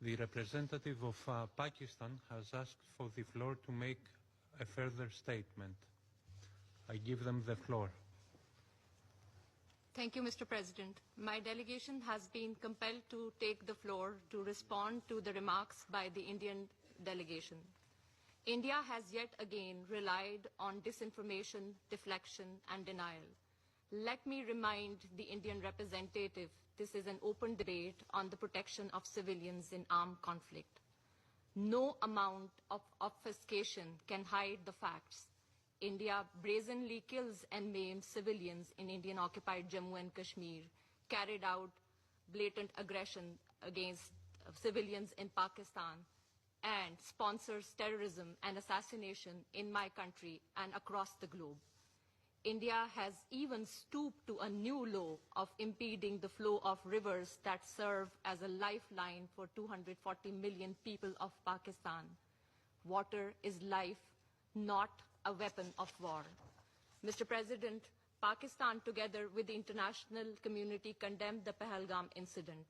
The representative of Pakistan has asked for the floor to make a further statement. I give them the floor. Thank you, Mr. President. My delegation has been compelled to take the floor to respond to the remarks by the Indian delegation. India has yet again relied on disinformation, deflection, and denial. Let me remind the Indian representative this is an open debate on the protection of civilians in armed conflict. No amount of obfuscation can hide the facts. India brazenly kills and maims civilians in Indian-occupied Jammu and Kashmir, carried out blatant aggression against civilians in Pakistan, and sponsors terrorism and assassination in my country and across the globe. India has even stooped to a new law of impeding the flow of rivers that serve as a lifeline for 240 million people of Pakistan. Water is life, not a weapon of war. Mr. President, Pakistan, together with the international community, condemned the Pahalgam incident.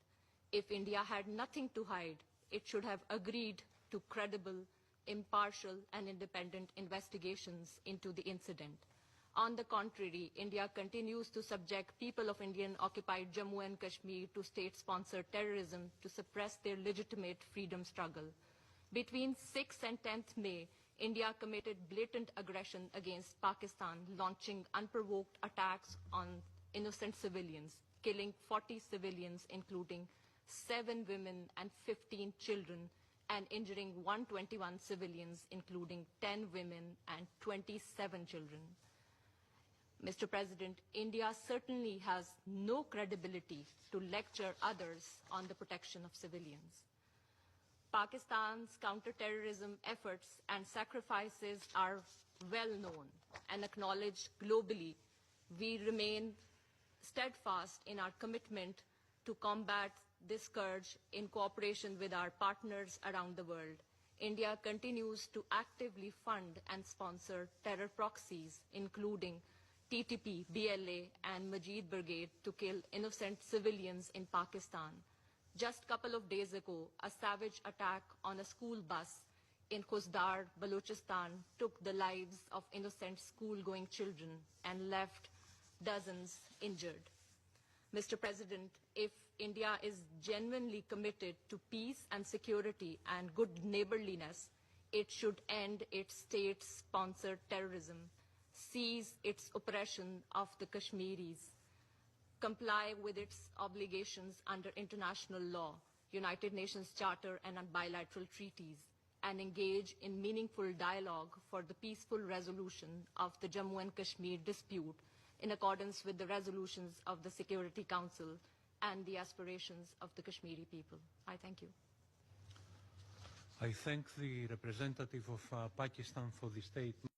If India had nothing to hide, it should have agreed to credible, impartial, and independent investigations into the incident. On the contrary, India continues to subject people of Indian-occupied Jammu and Kashmir to state-sponsored terrorism to suppress their legitimate freedom struggle. Between 6th and 10th May, India committed blatant aggression against Pakistan, launching unprovoked attacks on innocent civilians, killing 40 civilians, including 7 women and 15 children, and injuring 121 civilians, including 10 women and 27 children. Mr. President, India certainly has no credibility to lecture others on the protection of civilians. Pakistan's counter-terrorism efforts and sacrifices are well known and acknowledged globally. We remain steadfast in our commitment to combat this scourge in cooperation with our partners around the world. India continues to actively fund and sponsor terror proxies, including TTP, BLA, and Majid Brigade, to kill innocent civilians in Pakistan. Just a couple of days ago, a savage attack on a school bus in Khuzdar, Balochistan, took the lives of innocent school-going children and left dozens injured. Mr. President, if India is genuinely committed to peace and security and good neighborliness, it should end its state-sponsored terrorism, cease its oppression of the Kashmiris, comply with its obligations under international law, United Nations Charter and bilateral treaties, and engage in meaningful dialogue for the peaceful resolution of the Jammu and Kashmir dispute in accordance with the resolutions of the Security Council and the aspirations of the Kashmiri people. I thank you. I thank the representative of Pakistan for the statement.